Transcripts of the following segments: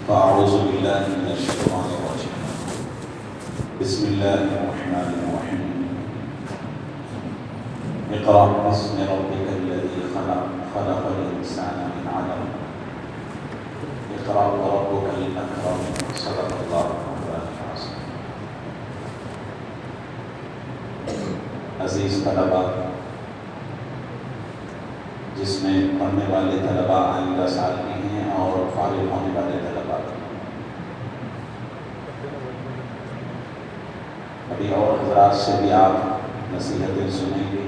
فأعوذ بالله من الشيطان الرجيم. بسم الله الرحمن الرحيم. اقرأ باسم ربك الذي خلق، خلق الإنسان من علق. اقرأ وربك الأكرم. صدق الله العظيم. عزیز طلباء، جس میں پڑھنے والے طلباء آئندہ سال کے ہیں اور فارغ ہونے والے طلباء، ابھی اور حضرات سے بھی آپ نصیحتیں سنیں گے.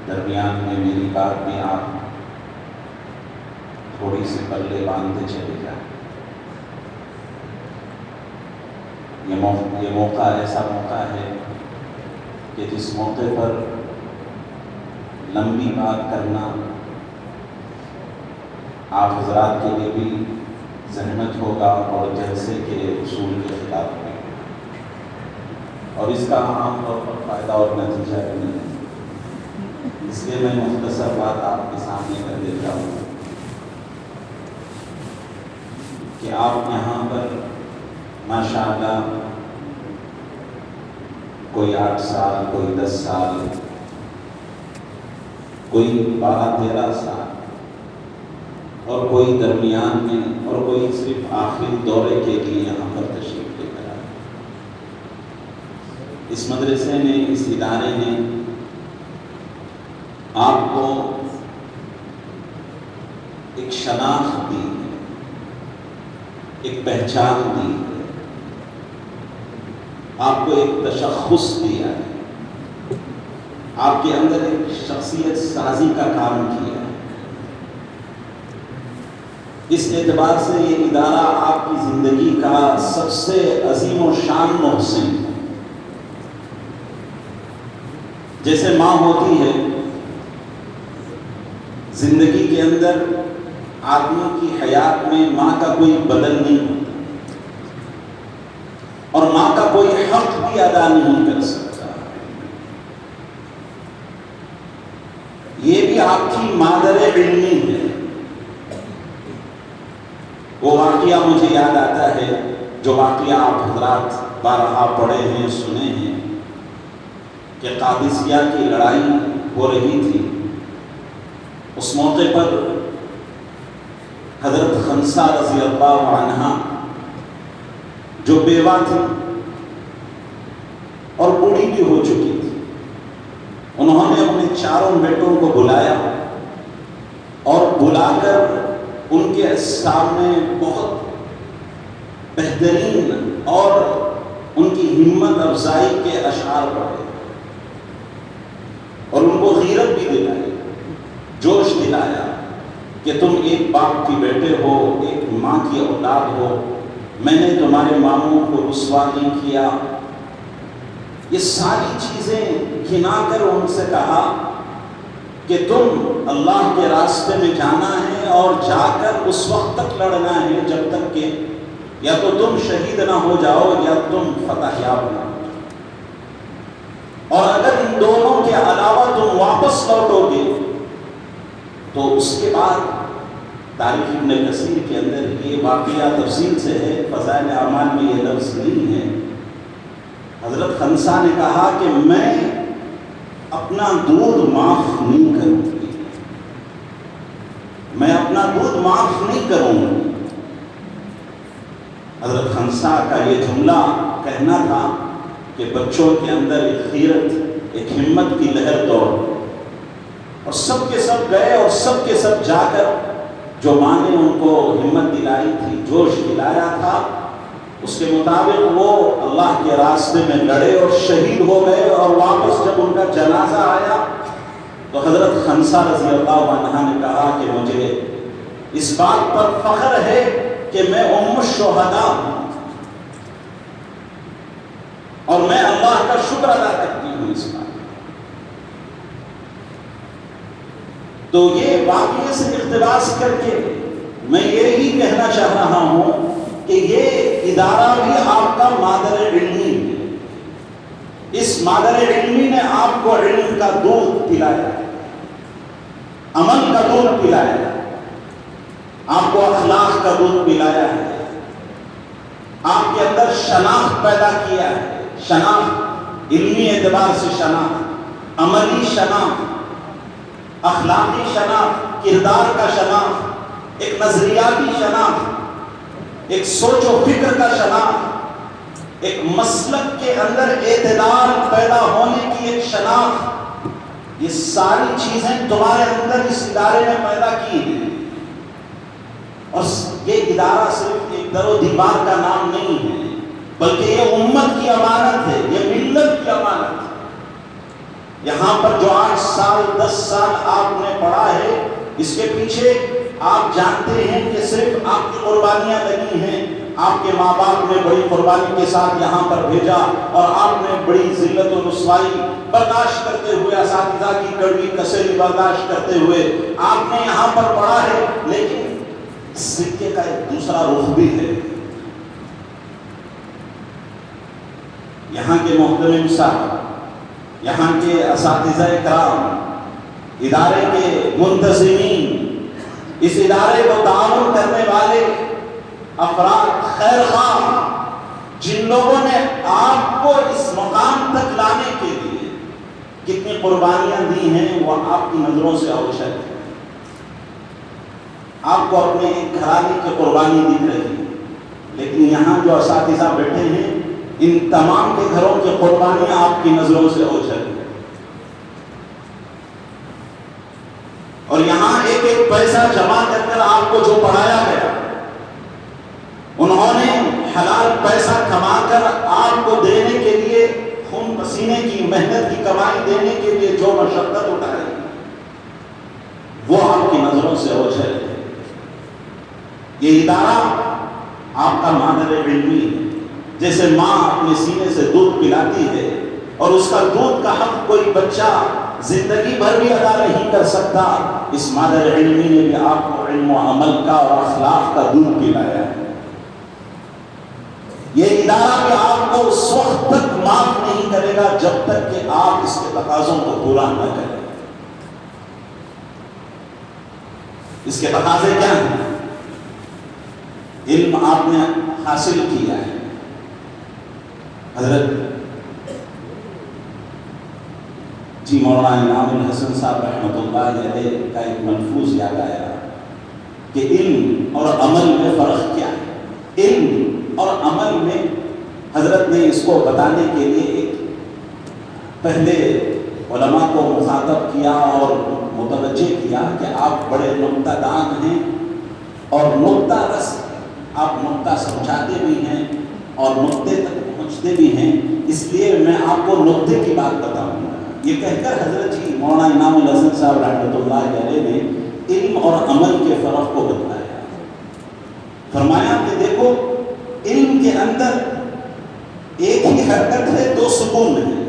درمیان میں میری بات بھی آپ تھوڑی سی پلے باندھتے چلے جائیں. یہ موقع ایسا موقع ہے کہ جس موقع پر لمبی بات کرنا آپ حضرات کے لیے بھی زحمت ہوگا اور جلسے کے اصول کے خلاف میں، اور اس کا عام طور پر فائدہ اور نتیجہ بھی نہیں ہے. اس لیے میں مختصر بات آپ کے سامنے کر دیتا ہوں کہ آپ یہاں پر ماشاءاللہ کوئی 8 سال، کوئی 10 سال، کوئی 12-13 سال، اور کوئی درمیان میں، اور کوئی صرف آخری دورے کے لیے یہاں پر تشریف لے کر آئے. اس مدرسے نے، اس ادارے نے آپ کو ایک شناخت دی ہے، ایک پہچان دی ہے، آپ کو ایک تشخص دیا ہے، آپ کے اندر ایک شخصیت سازی کا کام کیا ہے. اس اعتبار سے یہ ادارہ آپ کی زندگی کا سب سے عظیم و شان محسن ہے. جیسے ماں ہوتی ہے، زندگی کے اندر آدمی کی حیات میں ماں کا کوئی بدل نہیں ہوتا، اور ماں کا کوئی حق بھی ادا نہیں کر سکتا. یہ بھی آپ کی مادر علمی ہے. وہ واقعہ مجھے یاد آتا ہے جو واقعہ آپ حضرات بارہا پڑھے ہیں، سنے ہیں، کہ قادسیہ کی لڑائی ہو رہی تھی. اس موقع پر حضرت خنسا رضی اللہ عنہا جو بیوہ تھی اور بوڑھی بھی ہو چکی تھی، انہوں نے اپنے 4 بیٹوں کو بلایا اور بلا کر ان کے سامنے بہت بہترین اور ان کی ہمت افزائی کے اشعار پڑھے اور ان کو غیرت بھی دلائی، جوش دلایا کہ تم ایک باپ کی بیٹے ہو، ایک ماں کی اولاد ہو، میں نے تمہارے ماموں کو رسوا نہیں کیا. یہ ساری چیزیں گھنا کر ان سے کہا کہ تم اللہ کے راستے میں جانا ہے اور جا کر اس وقت تک لڑنا ہے جب تک کہ یا تو تم شہید نہ ہو جاؤ یا تم فتح یاب نہ ہو جاؤ. اور اگر ان دونوں کے علاوہ تم واپس لوٹو گے تو اس کے بعد تاریخ ابن کثیر کے اندر یہ واقعہ تفصیل سے ہے، فضائل اعمال میں یہ لفظ نہیں ہے. حضرت خنسا نے کہا کہ میں اپنا دودھ معاف نہیں کروں گی، میں اپنا دودھ معاف نہیں کروں گی. حضرت خنسا کا یہ جملہ کہنا تھا کہ بچوں کے اندر ایک غیرت، ایک ہمت کی لہر دوڑ، اور سب کے سب گئے اور سب کے سب جا کر جو ماں نے ان کو ہمت دلائی تھی، جوش دلایا تھا، اس کے مطابق وہ اللہ کے راستے میں لڑے اور شہید ہو گئے. اور واپس جب ان کا جنازہ آیا تو حضرت خنسا رضی اللہ عنہ نے کہا کہ مجھے اس بات پر فخر ہے کہ میں ام الشہداء ہوں اور میں اللہ کا شکر ادا کرتی ہوں اس بات. تو یہ واقعے سے اقتباس کر کے میں یہی کہنا چاہ رہا ہوں کہ یہ ادارہ بھی آپ کا مادر علمی ہے. اس مادر علمی نے آپ کو علم کا دودھ پلایا، عمل کا دودھ پلایا. آپ کو اخلاق کا دودھ پلایا ہے، آپ کے اندر شناخت پیدا کیا ہے، شناخت علمی اعتبار سے شناخت، عملی شناخت، اخلاقی شناخت، کردار کا شناخت، ایک نظریاتی شناخت، ایک سوچ و فکر کا شناخت، ایک مسلک کے اندر اعتدال پیدا ہونے کی ایک شناخت، یہ ساری چیزیں تمہارے اندر اس ادارے نے پیدا کی ہیں۔ اور یہ ادارہ صرف ایک در و دیوار کا نام نہیں ہے، بلکہ یہ امت کی امانت ہے، یہ ملت کی امانت ہے۔ یہاں پر جو 8 سال 10 سال آپ نے پڑھا ہے، اس کے پیچھے آپ جانتے ہیں کہ صرف آپ کی قربانیاں لگی ہیں۔ آپ کے ماں باپ نے بڑی قربانی کے ساتھ یہاں پر بھیجا، اور آپ نے بڑی ذلت و رسوائی برداشت کرتے ہوئے، اساتذہ کی کڑوی کسیلی برداشت کرتے ہوئے آپ نے یہاں پر پڑھا ہے۔ لیکن سکے کا ایک دوسرا رخ بھی ہے۔ یہاں کے محترم صاحب، یہاں کے اساتذہ کرام، ادارے کے منتظمین، اس ادارے کو تعاون کرنے والے افراد، خیر خواہ، جن لوگوں نے آپ کو اس مقام تک لانے کے لیے کتنی قربانیاں دی ہیں، وہ آپ کی نظروں سے اوچھل ہے۔ آپ کو اپنے ایک گھرانے کی قربانی دکھ رہی ہے، لیکن یہاں جو اساتذہ بیٹھے ہیں، ان تمام کے گھروں کی قربانیاں آپ کی نظروں سے اوچھل ہیں۔ اور یہاں ایک ایک پیسہ جمع کر کر آپ کو جو پڑھایا گیا، انہوں نے حلال پیسہ کما کر آپ کو دینے کے لیے، خون پسینے کی محنت کی کمائی دینے کے لیے جو مشقت اٹھائی، وہ آپ کی نظروں سے اوجھل ہے۔ یہ ادارہ آپ کا مادر علمی ہے۔ جیسے ماں اپنے سینے سے دودھ پلاتی ہے، اور اس کا دودھ کا حق کوئی بچہ زندگی بھر بھی ادا نہیں کر سکتا، اس مادر علمی نے بھی آپ کو علم و عمل کا اور اخلاق کا دودھ پلایا ہے۔ یہ ادارہ بھی آپ کو اس وقت تک معاف نہیں کرے گا جب تک کہ آپ اس کے تقاضوں کو پورا نہ کریں۔ اس کے تقاضے کیا ہیں؟ علم آپ نے حاصل کیا ہے۔ حضرت جی مولانا انعام الحسن صاحب رحمۃ اللہ علیہ کا ایک ملفوظ یاد آیا کہ علم اور عمل میں فرق کیا ہے۔ علم اور عمل میں حضرت نے اس کو بتانے کے لیے ایک پہلے علماء کو مخاطب کیا اور متوجہ کیا کہ آپ بڑے نکتہ دان ہیں اور نکتہ رس، آپ نکتہ سمجھاتے بھی ہیں اور نکتے تک پہنچتے بھی ہیں، اس لیے میں آپ کو نکتے کی بات بتاؤں گا۔ یہ کہہ کر حضرت جی مولانا انعام الحسن صاحب رحمۃ اللہ علیہ نے علم اور عمل کے فرق کو بتایا۔ فرمایا کہ دیکھو، علم کے اندر ایک ہی حرکت ہے، 2 سکون ہیں۔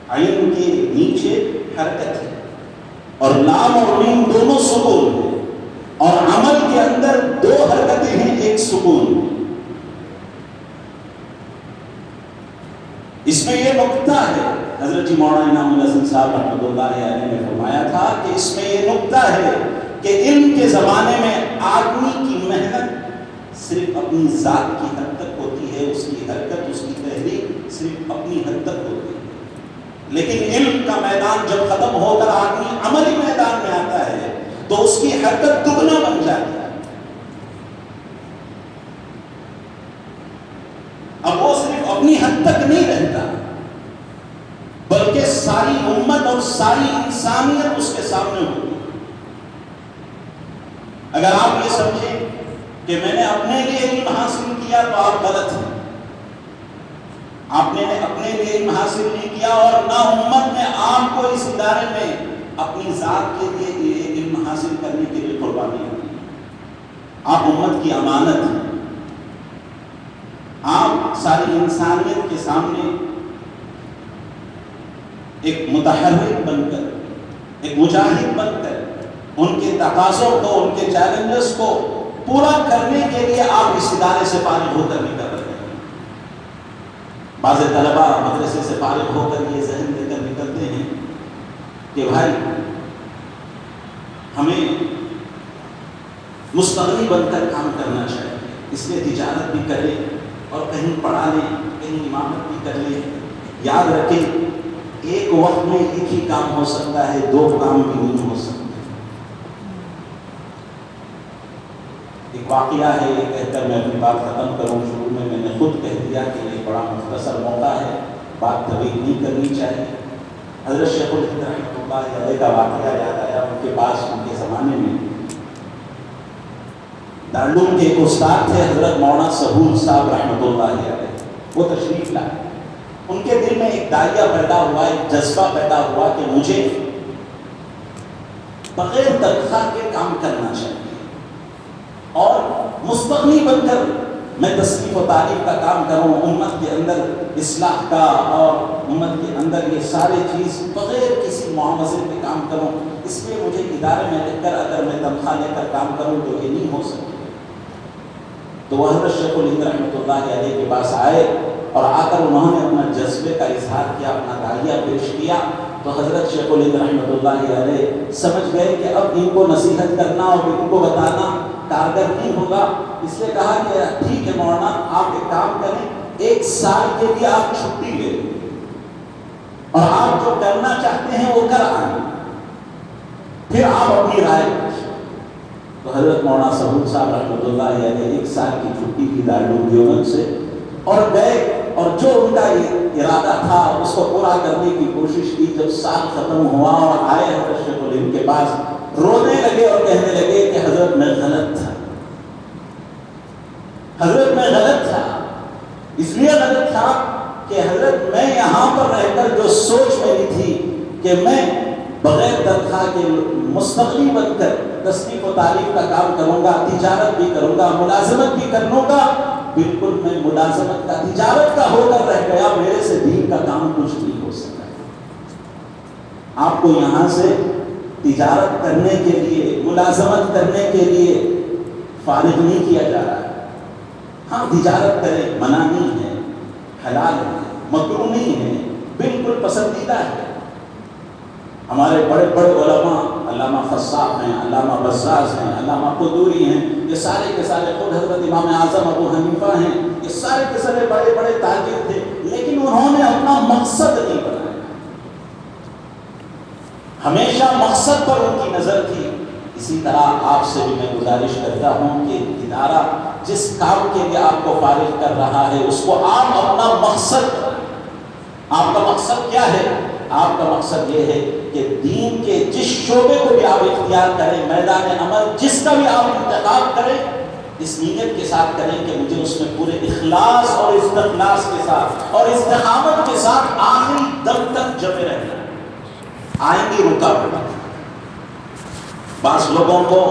عین کے نیچے حرکت ہے، اور لام اور میم دونوں سکون ہیں، اور عمل کے اندر 2 حرکتیں ہیں، 1 سکون ہے۔ اس میں یہ نکتہ ہے، حضرت جی مولانا انعام الحسن صاحب رحمۃ اللہ علیہ نے فرمایا تھا کہ اس میں یہ نکتہ ہے کہ علم کے زمانے میں آدمی کی محنت صرف اپنی ذات کی حد تک ہوتی ہے، اس کی حرکت، اس کی تحریک صرف اپنی حد تک ہوتی ہے۔ لیکن علم کا میدان جب ختم ہو کر آدمی عملی میدان میں آتا ہے تو اس کی حرکت دگنا بن جاتی ہے۔ اب وہ صرف اپنی حد تک نہیں رہتا، بلکہ ساری امت اور ساری انسانیت اس کے سامنے ہوتی ہے۔ اگر آپ یہ سمجھیں کہ میں نے اپنے لیے علم حاصل کیا تو آپ غلط ہیں۔ آپ نے اپنے لیے علم حاصل نہیں کیا، اور نہ امت نے آپ کو اس ادارے میں اپنی ذات کے لیے علم حاصل کرنے کے لیے قربانی دی۔ آپ امت کی امانت ہیں۔ آپ ساری انسانیت کے سامنے ایک متحرک بن کر، ایک مجاہد بن کر، ان کے تقاضوں کو، ان کے چیلنجز کو پورا کرنے کے لیے آپ اس ادارے سے فارغ ہو کر نکل رہے ہیں۔ بعض طلباء مدرسے سے فارغ ہو کر یہ ذہن لے کر نکلتے ہیں کہ بھائی ہمیں مستغنی بن کر کام کرنا چاہیے. اس لیے تجارت بھی کریں اور کہیں پڑھا لیں، کہیں امامت بھی کر لیں. یاد رکھیں ایک وقت میں ایک ہی کام ہو سکتا ہے، دو کام بھی نہیں ہو سکتے. ایک واقعہ ہے، یہ کہہ کر میں اپنی بات ختم کروں. شروع میں نے خود کہہ دیا کہ یہ بڑا مختصر موقع ہے، بات طویل نہیں کرنی چاہیے. حضرت شیخ الہند رحمۃ اللہ علیہ کا واقعہ یاد آیا. ان کے پاس ان کے زمانے میں دارالعلوم کے ایک استاد تھے، حضرت مولانا سہول صاحب رحمۃ اللہ علیہ. وہ تشریف لائے. ان کے دل میں ایک داعیہ پیدا ہوا، ایک جذبہ پیدا ہوا کہ مجھے بغیر تنخواہ کے کام کرنا چاہیے اور مستغنی بن کر میں تصنیف و تعریف کا کام کروں، امت کے اندر اصلاح کا اور امت کے اندر یہ سارے چیز بغیر کسی معاوضے کے کام کروں. اس لیے مجھے ادارے میں رہ کر اگر میں تنخواہ لے کر کام کروں تو یہ نہیں ہو سکتا. تو وہ حضرت شیخ الہند رحمۃ اللہ علیہ کے پاس آئے اور آ کر انہوں نے اپنا جذبے کا اظہار کیا، اپنا داعیہ پیش کیا. تو حضرت شیخ الہند رحمۃ اللہ علیہ سمجھ گئے کہ اب ان کو نصیحت کرنا اور ان کو بتانا کارگر نہیں ہوگا. اس لیے کہا کہ ٹھیک ہے مولانا، آپ ایک کام کریں، 1 سال کے لیے آپ چھٹی لے لیں اور آپ جو کرنا چاہتے ہیں وہ کر آئیں، پھر آپ اپنی رائے پوچھیں. تو حضرت مولانا سہول صاحب رحمۃ اللہ علیہ 1 سال کی چھٹی کی دارالعلوم دیوبند سے اور گئے، اور جو ان کا ارادہ تھا اس کو پورا کرنے کی کوشش کی. جب سال ختم ہوا اور آئے حضرت شیخ الہند کے پاس، رونے لگے اور کہنے لگے کہ حضرت میں غلط تھا، حضرت میں غلط تھا. اس لیے غلط تھا کہ حضرت میں یہاں پر رہ کر جو سوچ میری تھی کہ میں بغیر تنخواہ کے مستغنی بن کر تصنیف و تعریف کا کام کروں گا، تجارت بھی کروں گا، ملازمت بھی کر لوں گا، بالکل میں ملازمت کا تجارت کا ہو کر رہ گیا. میرے سے دین کا کام کچھ نہیں ہو سکا. آپ کو یہاں سے تجارت کرنے کے لیے، ملازمت کرنے کے لیے فارغ نہیں کیا جا رہا ہے. ہاں تجارت کریں، منع نہیں ہے، حلال ہے، مکروہ نہیں ہے، بالکل پسندیدہ ہے. ہمارے بڑے بڑے علماء، علامہ خصاب ہیں، علامہ بزاز ہیں، علامہ قدوری ہیں، یہ سارے کے سارے، خود حضرت امام اعظم ابو حنیفہ ہیں، یہ سارے کے سارے بڑے بڑے تاجر تھے، لیکن انہوں نے اپنا مقصد نہیں بنایا. ہمیشہ مقصد پر ان کی نظر تھی. اسی طرح آپ سے بھی میں گزارش کرتا ہوں کہ ادارہ جس کام کے لیے آپ کو فارغ کر رہا ہے اس کو آپ اپنا مقصد بنائیں. آپ کا مقصد کیا ہے؟ آپ کا مقصد یہ ہے کہ دین کے جس شعبے کو بھی آپ اختیار کریں، میدان عمل جس کا بھی آپ انتخاب کریں، اس نیت کے ساتھ کریں کہ مجھے اس میں پورے اخلاص اور استخلاص کے ساتھ اور استقامت کے ساتھ آخری دم تک جمے رہنا ہے. آئیں گی رکاوٹیں، بعض لوگوں کو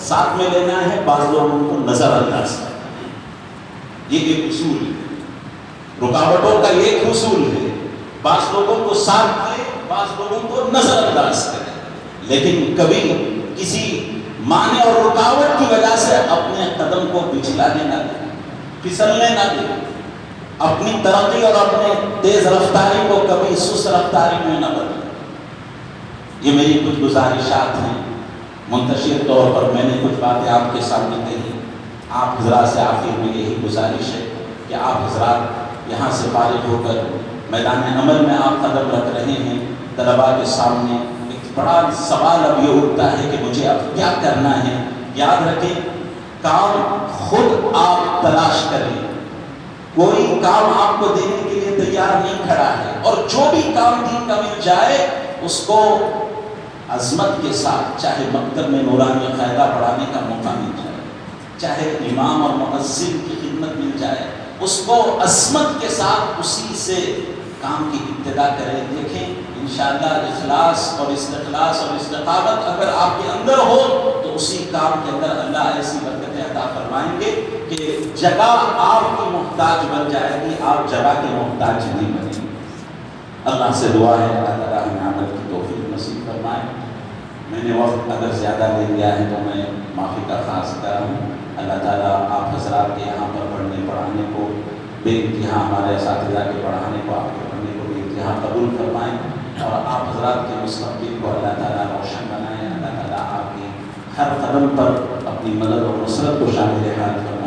ساتھ میں لینا ہے، بعض لوگوں کو نظر انداز کرنا ہے. یہ ایک اصول ہے، رکاوٹوں کا ایک اصول ہے. بعض لوگوں کو ساتھ لیں، بعض لوگوں کو نظر انداز کریں، لیکن کبھی کسی معنی اور رکاوٹ کی وجہ سے اپنے قدم کو پچھلانے نہ دیں، پھسلنے نہ دیں. اپنی ترقی اور اپنے تیز رفتاری کو کبھی سست رفتاری میں نہ بدلیں. یہ میری کچھ گزارشات ہیں، منتشر طور پر میں نے کچھ باتیں آپ کے سامنے کہی. آپ حضرات سے آخر میں یہی گزارش ہے کہ آپ حضرات یہاں سے فارغ ہو کر میدان عمل میں آپ قدم رکھ رہے ہیں. طلباء کے سامنے ایک بڑا سوال اب یہ اٹھتا ہے کہ مجھے اب کیا کرنا ہے. یاد رکھیں، کام خود آپ تلاش کریں. کوئی کام آپ کو دینے کے لیے تیار نہیں کھڑا ہے، اور جو بھی کام دین کا مل جائے اس کو عظمت کے ساتھ، چاہے مکتب میں نورانی قاعدہ پڑھانے کا موقع مل جائے، چاہے امام اور مؤذن کی خدمت مل جائے، اس کو عظمت کے ساتھ اسی سے کام کی ابتدا کریں. دیکھیں انشاءاللہ اخلاص اور استخلاص اور استقامت اگر آپ کے اندر ہو تو اسی کام کے اندر اللہ ایسی برکتیں عطا فرمائیں گے کہ جگہ آپ کی محتاج بن جائے گی، آپ جگہ کے محتاج نہیں بنیں گے. اللہ سے دعا ہے اللہ تعالیٰ ہمیں عمل کی توفیق نصیب فرمائے. میں نے وقت اگر زیادہ لے لیا ہے تو میں معافی کا خواہش کر رہا ہوں. اللہ تعالیٰ آپ حضرات کے یہاں پر پڑھنے پڑھانے کو بے انتہا، ہمارے اساتذہ کے پڑھانے کو، آپ کے پڑھنے کو بے انتہا قبول فرمائیں، اور آپ حضرات کے مستقبل کو اللہ تعالیٰ روشن بنائیں. اللہ تعالیٰ آپ کی ہر قدم پر اپنی مدد اور نصرت کو شامل حال کرو۔